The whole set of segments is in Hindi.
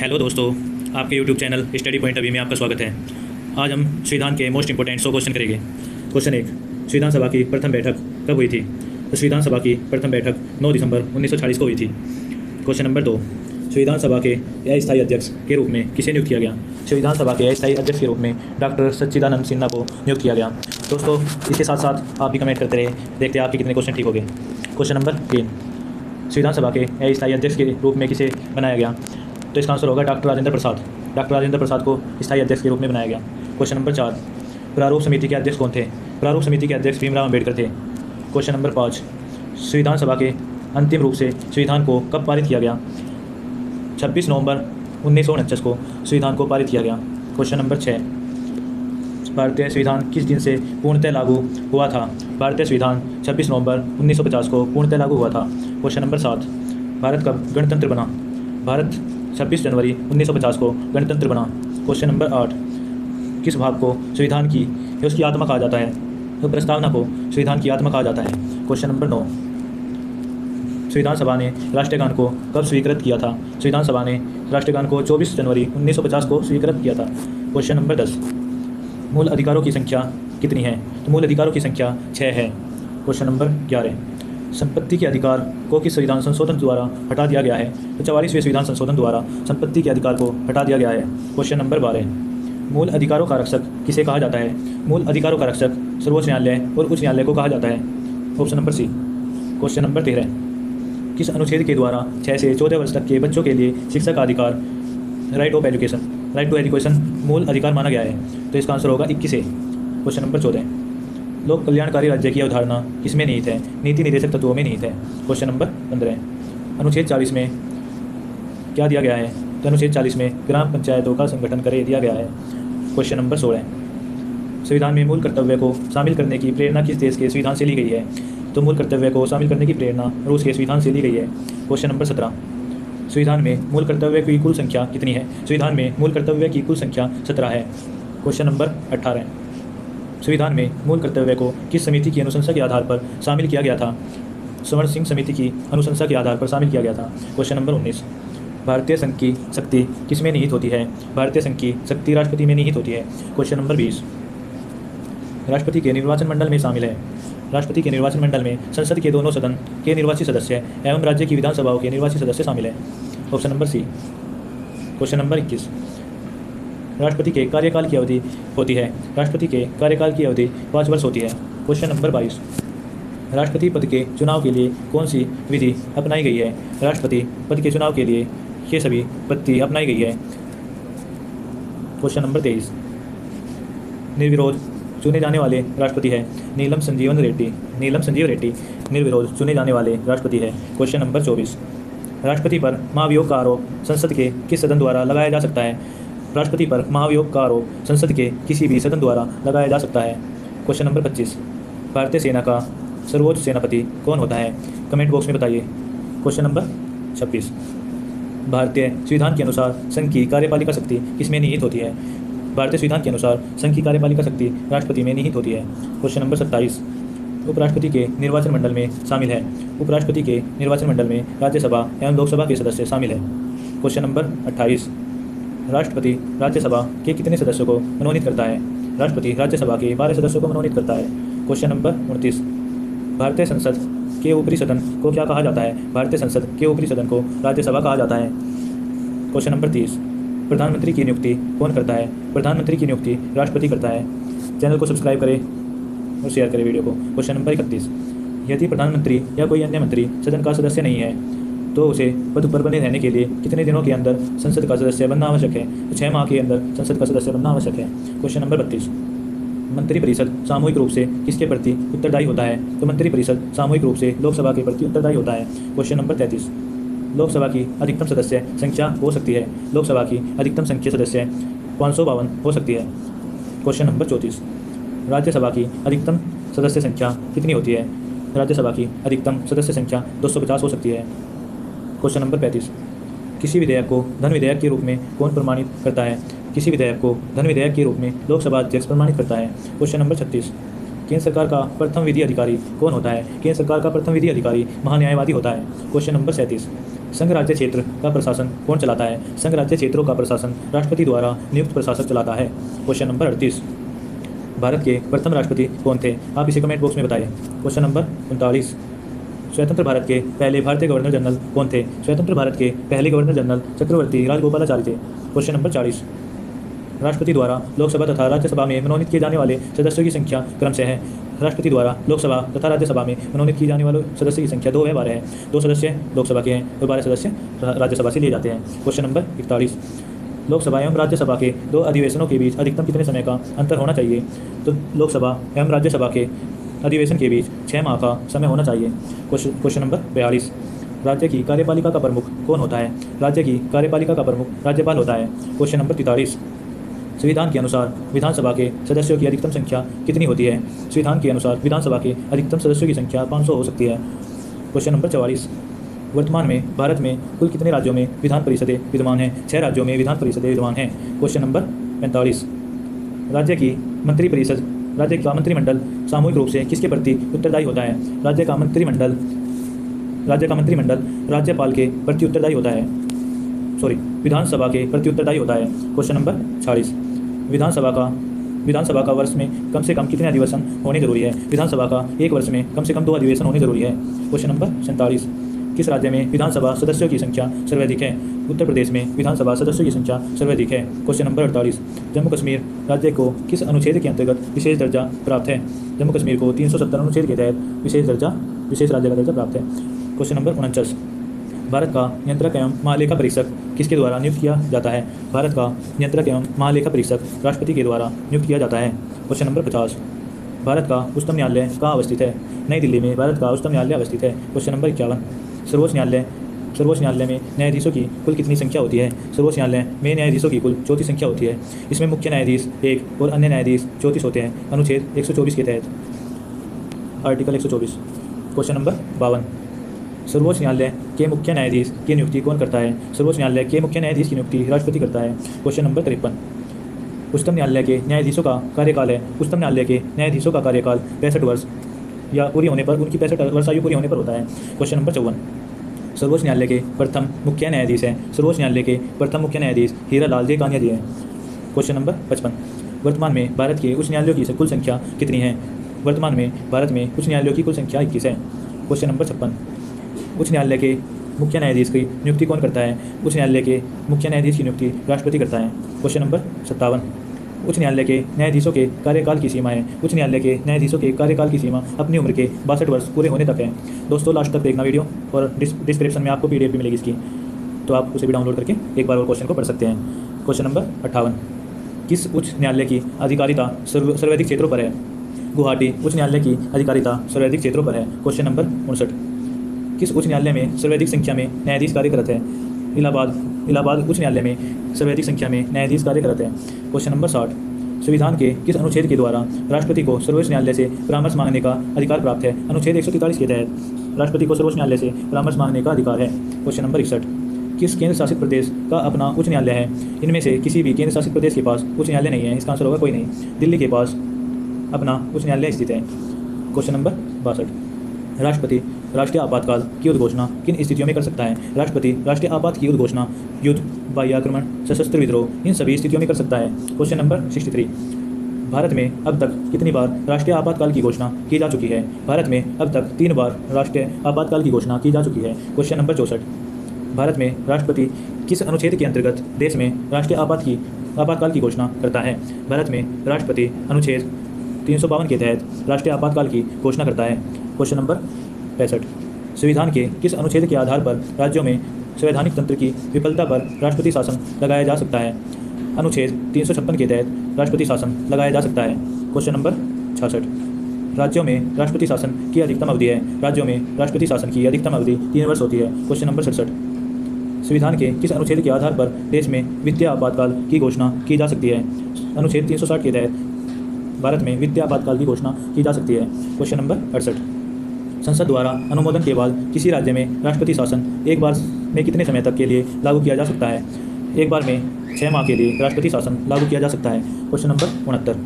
हेलो दोस्तों, आपके यूट्यूब चैनल स्टडी पॉइंट अभी में आपका स्वागत है। आज हम संविधान के मोस्ट इंपोर्टेंट 100 क्वेश्चन करेंगे। क्वेश्चन 1, संविधान सभा की प्रथम बैठक कब हुई थी? तो संविधान सभा की प्रथम बैठक 9 दिसंबर 1940 को हुई थी। क्वेश्चन नंबर 2, संविधान सभा के अस्थायी अध्यक्ष के रूप में किसे नियुक्त किया गया? संविधान सभा के अस्थायी अध्यक्ष के रूप में डॉक्टर सच्चिदानंद सिन्हा को नियुक्त किया गया। दोस्तों, इसके साथ साथ आप भी कमेंट करते रहे, देखते हैं आपके कितने क्वेश्चन ठीक हो गए। क्वेश्चन नंबर 3, संविधान सभा के अस्थायी अध्यक्ष के रूप में किसे बनाया गया? तो इसका आंसर होगा डॉक्टर राजेंद्र प्रसाद। डॉक्टर राजेंद्र प्रसाद को स्थायी अध्यक्ष के रूप में बनाया गया। क्वेश्चन नंबर 4, प्रारूप समिति के अध्यक्ष कौन थे? प्रारूप समिति के अध्यक्ष भीमराव अम्बेडकर थे। क्वेश्चन नंबर 5, संविधान सभा के अंतिम रूप से संविधान को कब पारित किया गया? 26 नवंबर 1949 को संविधान को पारित किया गया। क्वेश्चन नंबर 6, भारतीय संविधान किस दिन से पूर्णतः लागू हुआ था? भारतीय संविधान 26 नवंबर 1950 को पूर्णतः लागू हुआ था। क्वेश्चन नंबर 7, भारत कब गणतंत्र बना? भारत 26 जनवरी 1950 को गणतंत्र बना। क्वेश्चन नंबर 8, किस भाग को संविधान की उसकी आत्मा कहा जाता है? तो प्रस्तावना को संविधान की आत्मा कहा जाता है। क्वेश्चन नंबर 9, संविधान सभा ने राष्ट्रगान को कब स्वीकृत किया था? संविधान सभा ने राष्ट्रगान को 24 जनवरी 1950 को स्वीकृत किया था। क्वेश्चन नंबर 10, मूल अधिकारों की संख्या कितनी है? तो मूल अधिकारों की संख्या 6 है। क्वेश्चन नंबर 11, संपत्ति के अधिकार को किस संविधान संशोधन द्वारा हटा दिया गया है? तो 44वें संविधान संशोधन द्वारा संपत्ति के अधिकार को हटा दिया गया है। क्वेश्चन नंबर 12, मूल अधिकारों का रक्षक किसे कहा जाता है? मूल अधिकारों का रक्षक सर्वोच्च न्यायालय और उच्च न्यायालय को कहा जाता है। Option number C. Question number 13, किस अनुच्छेद के द्वारा 6 से 14 वर्ष तक के बच्चों के लिए शिक्षा का अधिकार, right of education, right to education मूल अधिकार माना गया है? तो इसका आंसर होगा 21 है। क्वेश्चन नंबर 14, लोक कल्याणकारी राज्य की अवधारणा किसमें निहित है? नीति निर्देशक तत्वों में निहित है। क्वेश्चन नंबर 15, अनुच्छेद 40 में क्या दिया गया है? तो अनुच्छेद 40 में ग्राम पंचायतों का संगठन करे दिया गया है। क्वेश्चन नंबर 16, संविधान में मूल कर्तव्य को शामिल करने की प्रेरणा किस देश के संविधान से ली गई है? तो मूल कर्तव्य को शामिल करने की प्रेरणा रूस के संविधान से ली गई है। क्वेश्चन नंबर 17, संविधान में मूल कर्तव्य की कुल संख्या कितनी है? संविधान में मूल कर्तव्य की कुल संख्या 17 है। क्वेश्चन नंबर 18, संविधान में मूल कर्तव्य को किस समिति की अनुशंसा के आधार पर शामिल किया गया था? स्वर्ण सिंह समिति की अनुशंसा के आधार पर शामिल किया गया था। क्वेश्चन नंबर 19, भारतीय संघ की शक्ति किसमें निहित होती है? भारतीय संघ की शक्ति राष्ट्रपति में निहित होती है। क्वेश्चन नंबर 20, राष्ट्रपति के निर्वाचन मंडल में शामिल है? राष्ट्रपति के निर्वाचन मंडल में संसद के दोनों सदन के निर्वाचित सदस्य एवं राज्य की विधानसभाओं के निर्वाचित सदस्य शामिल है। Option number C. Question number 21, राष्ट्रपति के कार्यकाल की अवधि होती है? राष्ट्रपति के कार्यकाल की अवधि 5 वर्ष होती है। क्वेश्चन नंबर 22, राष्ट्रपति पद के चुनाव के लिए कौन सी विधि अपनाई गई है? राष्ट्रपति पद के चुनाव के लिए ये सभी पद्धति अपनाई गई है। क्वेश्चन नंबर 23, निर्विरोध चुने जाने वाले राष्ट्रपति है? नीलम संजीवन रेड्डी। नीलम संजीव रेड्डी निर्विरोध चुने जाने वाले राष्ट्रपति है। क्वेश्चन नंबर 24, राष्ट्रपति पर महाभियोग का आरोप संसद के किस सदन द्वारा लगाया जा सकता है? राष्ट्रपति पर महाभियोग का आरोप संसद के किसी भी सदन द्वारा लगाया जा सकता है। क्वेश्चन नंबर 25, भारतीय सेना का सर्वोच्च सेनापति कौन होता है? कमेंट बॉक्स में बताइए। क्वेश्चन नंबर 26, भारतीय संविधान के अनुसार संघ की कार्यपालिका शक्ति किसमें निहित होती है? भारतीय संविधान के अनुसार संघ की कार्यपालिका शक्ति राष्ट्रपति में निहित होती है। क्वेश्चन नंबर 27, उपराष्ट्रपति के निर्वाचन मंडल में शामिल है? उपराष्ट्रपति के निर्वाचन मंडल में राज्यसभा एवं लोकसभा के सदस्य शामिल है। क्वेश्चन नंबर 28, राष्ट्रपति राज्यसभा के कितने सदस्यों को मनोनीत करता है? राष्ट्रपति राज्यसभा के 12 सदस्यों को मनोनीत करता है। क्वेश्चन नंबर 29, भारतीय संसद के ऊपरी सदन को क्या कहा जाता है? भारतीय संसद के ऊपरी सदन को राज्यसभा कहा जाता है। क्वेश्चन नंबर 30, प्रधानमंत्री की नियुक्ति कौन करता है? प्रधानमंत्री की नियुक्ति राष्ट्रपति करता है। चैनल को सब्सक्राइब करें और शेयर करें वीडियो को। क्वेश्चन नंबर 31, यदि प्रधानमंत्री या कोई अन्य मंत्री सदन का सदस्य नहीं है तो उसे पद पर बने रहने के लिए कितने दिनों के अंदर संसद का सदस्य बनना आवश्यक है? तो 6 माह के अंदर संसद का सदस्य बनना आवश्यक है। क्वेश्चन नंबर 32, मंत्रिपरिषद सामूहिक रूप से किसके प्रति उत्तरदायी होता है? तो मंत्रिपरिषद सामूहिक रूप से लोकसभा के प्रति उत्तरदायी होता है। क्वेश्चन नंबर 33, लोकसभा की अधिकतम सदस्य संख्या हो सकती है? लोकसभा की अधिकतम संख्या सदस्य 552 हो सकती है। क्वेश्चन नंबर 34, राज्यसभा की अधिकतम सदस्य संख्या कितनी होती है? राज्यसभा की अधिकतम सदस्य संख्या 250 हो सकती है। क्वेश्चन नंबर 35, किसी विधेयक को धन विधेयक के रूप में कौन प्रमाणित करता है? किसी विधेयक को धन विधेयक के रूप में लोकसभा अध्यक्ष प्रमाणित करता है। क्वेश्चन नंबर 36, केंद्र सरकार का प्रथम विधि अधिकारी कौन होता है? केंद्र सरकार का प्रथम विधि अधिकारी महान्यायवादी होता है। क्वेश्चन नंबर 37, संघ राज्य क्षेत्र का प्रशासन कौन चलाता है? संघ राज्य क्षेत्रों का प्रशासन राष्ट्रपति द्वारा नियुक्त प्रशासक चलाता है। क्वेश्चन नंबर 38, भारत के प्रथम राष्ट्रपति कौन थे? आप इसे कमेंट बॉक्स में बताइए। क्वेश्चन नंबर 39, स्वतंत्र भारत के पहले भारतीय गवर्नर जनरल कौन थे? स्वतंत्र भारत के पहले गवर्नर जनरल चक्रवर्ती राजगोपालाचारी थे। क्वेश्चन नंबर 40, राष्ट्रपति द्वारा लोकसभा तथा राज्यसभा में मनोनीत किए जाने वाले सदस्यों की संख्या क्रमशः है। राष्ट्रपति द्वारा लोकसभा तथा राज्यसभा में मनोनीत किए जाने वाले सदस्यों की संख्या 2 है, 12 है। 2 सदस्य लोकसभा के हैं और 12 सदस्य राज्यसभा से लिए जाते हैं। क्वेश्चन नंबर 41, लोकसभा एवं राज्यसभा के 2 अधिवेशनों के बीच अधिकतम कितने समय का अंतर होना चाहिए? तो लोकसभा एवं राज्यसभा के अधिवेशन के बीच 6 माह का समय होना चाहिए। क्वेश्चन नंबर 42, राज्य की कार्यपालिका का प्रमुख कौन होता है? राज्य की कार्यपालिका का प्रमुख राज्यपाल होता है। क्वेश्चन नंबर 43, संविधान के अनुसार विधानसभा के सदस्यों की अधिकतम संख्या कितनी होती है? संविधान के अनुसार विधानसभा के अधिकतम सदस्यों की संख्या 500 हो सकती है। क्वेश्चन नंबर 44, वर्तमान में भारत में कुल कितने राज्यों में विधान परिषदें विद्यमान हैं? 6 राज्यों में विधान परिषदें विद्यमान हैं। क्वेश्चन नंबर 45, राज्य का मंत्रिमंडल सामूहिक रूप से किसके प्रति उत्तरदायी होता है? राज्य का मंत्रिमंडल राज्यपाल के प्रति उत्तरदायी होता है, विधानसभा के प्रति उत्तरदायी होता है। क्वेश्चन नंबर 46, विधानसभा का वर्ष में कम से कम कितने अधिवेशन होने जरूरी है? विधानसभा का एक वर्ष में कम से कम 2 अधिवेशन होने जरूरी है। क्वेश्चन नंबर 47, किस राज्य में विधानसभा सदस्यों की संख्या सर्वाधिक है? उत्तर प्रदेश में विधानसभा सदस्यों की संख्या सर्वाधिक है। क्वेश्चन नंबर 48, जम्मू कश्मीर राज्य को किस अनुच्छेद के अंतर्गत विशेष दर्जा प्राप्त है? जम्मू कश्मीर को 370 अनुच्छेद के तहत विशेष राज्य का दर्जा प्राप्त है। क्वेश्चन नंबर 49, भारत का नियंत्रक एवं महालेखा परीक्षक किसके द्वारा नियुक्त किया जाता है? भारत का नियंत्रक एवं महालेखा परीक्षक राष्ट्रपति के द्वारा नियुक्त किया जाता है। क्वेश्चन नंबर 50, भारत का उच्चतम न्यायालय कहाँ अवस्थित है? नई दिल्ली में भारत का उच्चतम न्यायालय अवस्थित है। क्वेश्चन नंबर 51, सर्वोच्च न्यायालय में न्यायाधीशों की कुल कितनी संख्या होती है? सर्वोच्च न्यायालय में न्यायाधीशों की कुल 34 संख्या होती है। इसमें मुख्य न्यायाधीश 1 और अन्य न्यायाधीश 34 होते हैं, अनुच्छेद 124 के तहत, आर्टिकल 124। क्वेश्चन नंबर 52, सर्वोच्च न्यायालय के मुख्य न्यायाधीश की नियुक्ति कौन करता है? सर्वोच्च न्यायालय के मुख्य न्यायाधीश की नियुक्ति राष्ट्रपति करता है। क्वेश्चन नंबर 53, उच्चतम न्यायालय के न्यायाधीशों का कार्यकाल है। उच्चतम न्यायालय के न्यायाधीशों का कार्यकाल 65 वर्ष या पूरी होने पर, उनकी 65 वर्ष आयु पूरी होने पर होता है। क्वेश्चन नंबर 54, सर्वोच्च न्यायालय के प्रथम मुख्य न्यायाधीश हैं। सर्वोच्च न्यायालय के प्रथम मुख्य न्यायाधीश हीरालाल जे कानिया जी हैं। क्वेश्चन नंबर 55, वर्तमान में भारत के उच्च न्यायालयों की कुल संख्या कितनी है? वर्तमान में भारत में उच्च न्यायालयों की कुल संख्या 21 है। क्वेश्चन नंबर 56, उच्च न्यायालय के मुख्य न्यायाधीश की नियुक्ति कौन करता है? उच्च न्यायालय के मुख्य न्यायाधीश की नियुक्ति राष्ट्रपति करता है। क्वेश्चन नंबर 57, उच्च न्यायालय के न्यायाधीशों के कार्यकाल की सीमा है। उच्च न्यायालय के न्यायाधीशों के कार्यकाल की सीमा अपनी उम्र के 62 वर्ष पूरे होने तक है। दोस्तों, लास्ट तक देखना वीडियो, और डिस्क्रिप्शन में आपको PDF भी मिलेगी इसकी, तो आप उसे भी डाउनलोड करके एक बार और क्वेश्चन को पढ़ सकते हैं। क्वेश्चन नंबर 58, किस उच्च न्यायालय की अधिकारिता सर्वाधिक क्षेत्रों पर है? गुवाहाटी उच्च न्यायालय की अधिकारिता सर्वाधिक क्षेत्रों पर है। क्वेश्चन नंबर 59, किस उच्च न्यायालय में सर्वाधिक संख्या में न्यायाधीश कार्यरत है? इलाहाबाद उच्च न्यायालय में सर्वाधिक संख्या में न्यायाधीश कार्यरत है। क्वेश्चन नंबर 60, संविधान के किस अनुच्छेद के द्वारा राष्ट्रपति को सर्वोच्च न्यायालय से परामर्श मांगने का अधिकार प्राप्त है? अनुच्छेद 143 के तहत राष्ट्रपति को सर्वोच्च न्यायालय से परामर्श मांगने का अधिकार है। क्वेश्चन नंबर 61, किस केंद्र शासित प्रदेश का अपना उच्च न्यायालय है? इनमें से किसी भी केंद्र शासित प्रदेश के पास उच्च न्यायालय नहीं है। इसका आंसर होगा कोई नहीं। दिल्ली के पास अपना उच्च न्यायालय स्थित है। क्वेश्चन नंबर 62, राष्ट्रपति राष्ट्रीय आपातकाल की उद्घोषणा किन स्थितियों में कर सकता है? राष्ट्रपति राष्ट्रीय आपात की उद्घोषणा युद्ध, बाह्य आक्रमण, सशस्त्र विद्रोह, इन सभी स्थितियों में कर सकता है। क्वेश्चन नंबर 63, भारत में अब तक कितनी बार राष्ट्रीय आपातकाल की घोषणा की जा चुकी है? भारत में अब तक 3 बार राष्ट्रीय आपातकाल की घोषणा की जा चुकी है। क्वेश्चन नंबर 64, भारत में राष्ट्रपति किस अनुच्छेद के अंतर्गत देश में राष्ट्रीय आपातकाल की घोषणा करता है? भारत में राष्ट्रपति अनुच्छेद 352 के तहत राष्ट्रीय आपातकाल की घोषणा करता है। क्वेश्चन नंबर 65, संविधान के किस अनुच्छेद के आधार पर राज्यों में संवैधानिक तंत्र की विफलता पर राष्ट्रपति शासन लगाया जा सकता है? अनुच्छेद 356 के तहत राष्ट्रपति शासन लगाया जा सकता है। क्वेश्चन नंबर 66, राज्यों में राष्ट्रपति शासन की अधिकतम अवधि है। राज्यों में राष्ट्रपति शासन की अधिकतम अवधि 3 वर्ष होती है। क्वेश्चन नंबर 67, संविधान के किस अनुच्छेद के आधार पर देश में वित्तीय आपातकाल की घोषणा की जा सकती है? अनुच्छेद 360 के तहत भारत में वित्तीय आपातकाल की घोषणा की जा सकती है। क्वेश्चन नंबर 68, संसद द्वारा अनुमोदन के बाद किसी राज्य में राष्ट्रपति शासन एक बार में कितने समय तक के लिए लागू किया जा सकता है? एक बार में 6 माह के लिए राष्ट्रपति शासन लागू किया जा सकता है। क्वेश्चन नंबर 69,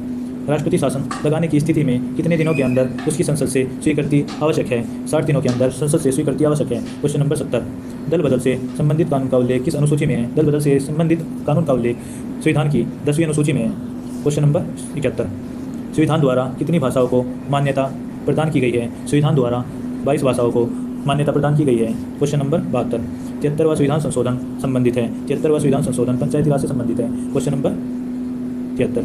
राष्ट्रपति शासन लगाने की स्थिति में कितने दिनों के अंदर उसकी संसद से स्वीकृति आवश्यक है? 60 दिनों के अंदर संसद से स्वीकृति आवश्यक है। क्वेश्चन नंबर 70, दल बदल से संबंधित कानून का उल्लेख किस अनुसूची में है? दल बदल से संबंधित कानून का उल्लेख संविधान की 10वीं अनुसूची में है। क्वेश्चन नंबर 71, संविधान द्वारा कितनी भाषाओं को मान्यता प्रदान की गई है? संविधान द्वारा 22 भाषाओं को मान्यता प्रदान की गई है। क्वेश्चन नंबर 72, 73वां संविधान संशोधन संबंधित है। 73वां संविधान संशोधन पंचायती राज से संबंधित है। क्वेश्चन नंबर 73,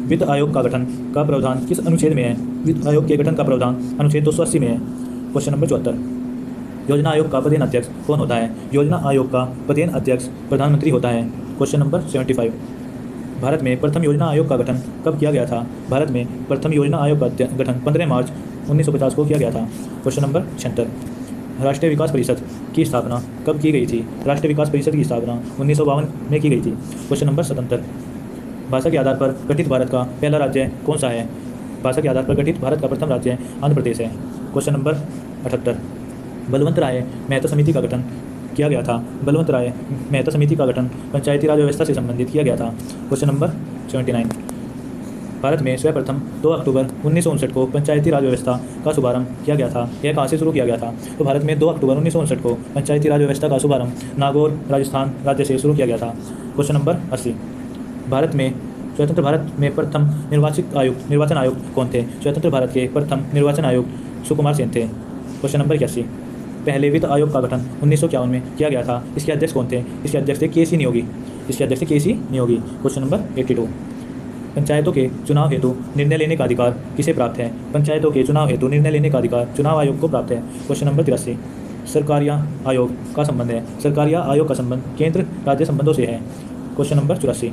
वित्त आयोग का गठन का प्रावधान किस अनुच्छेद में है? वित्त आयोग के गठन का प्रावधान अनुच्छेद 280 में है। क्वेश्चन नंबर 74, योजना आयोग का पदेन अध्यक्ष कौन होता है? योजना आयोग का पदेन अध्यक्ष प्रधानमंत्री होता है। क्वेश्चन नंबर 75, भारत में प्रथम योजना आयोग का गठन कब किया गया था? भारत में प्रथम योजना आयोग का गठन 15 मार्च 1950 को किया गया था। क्वेश्चन नंबर 76, राष्ट्रीय विकास परिषद की स्थापना कब की गई थी? राष्ट्रीय विकास परिषद की स्थापना 1952 में की गई थी। क्वेश्चन नंबर 77, भाषा के आधार पर गठित भारत का पहला राज्य कौन सा है? भाषा के आधार पर गठित भारत का प्रथम राज्य आंध्र प्रदेश है। क्वेश्चन नंबर 78, बलवंत राय मेहता समिति का गठन किया गया था। बलवंत राय मेहता समिति का गठन पंचायती राज व्यवस्था से संबंधित किया गया था। क्वेश्चन नंबर 79, भारत में सर्वप्रथम 2 अक्टूबर 1959 को पंचायती राज व्यवस्था का शुभारंभ किया गया था। यह कहाँ से शुरू किया गया था? तो भारत में 2 अक्टूबर 1959 को पंचायती राज व्यवस्था का शुभारंभ नागौर राजस्थान राज्य से शुरू किया गया था। क्वेश्चन नंबर 80, भारत में स्वतंत्र भारत में प्रथम निर्वाचन आयुक्त कौन थे? स्वतंत्र भारत के प्रथम निर्वाचन आयुक्त सुकुमार सेन थे। क्वेश्चन नंबर 81, पहले वित्त आयोग का गठन 1951 में किया गया था। इसके अध्यक्ष कौन थे? इसके अध्यक्ष थे के.सी. नियोगी। इसके अध्यक्ष थे के.सी. नियोगी। क्वेश्चन नंबर 82, पंचायतों के चुनाव हेतु निर्णय लेने का अधिकार किसे प्राप्त है? पंचायतों के चुनाव हेतु निर्णय लेने का अधिकार चुनाव आयोग को प्राप्त है। क्वेश्चन नंबर 83, सरकारिया आयोग का संबंध है। सरकारिया आयोग का संबंध केंद्र राज्य संबंधों से है। क्वेश्चन नंबर 84,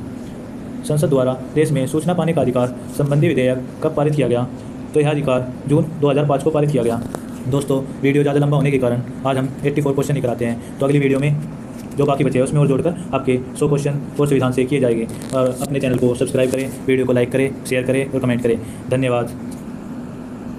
संसद द्वारा देश में सूचना पाने का अधिकार संबंधी विधेयक कब पारित किया गया? तो यह अधिकार जून 2005 को पारित किया गया। दोस्तों, वीडियो ज़्यादा लंबा होने के कारण आज हम 84 क्वेश्चन ही कराते हैं। तो अगली वीडियो में जो बाकी बचे हैं उसमें और जोड़कर आपके 100 क्वेश्चन और संविधान से किए जाएंगे। और अपने चैनल को सब्सक्राइब करें, वीडियो को लाइक करें, शेयर करें और कमेंट करें। धन्यवाद।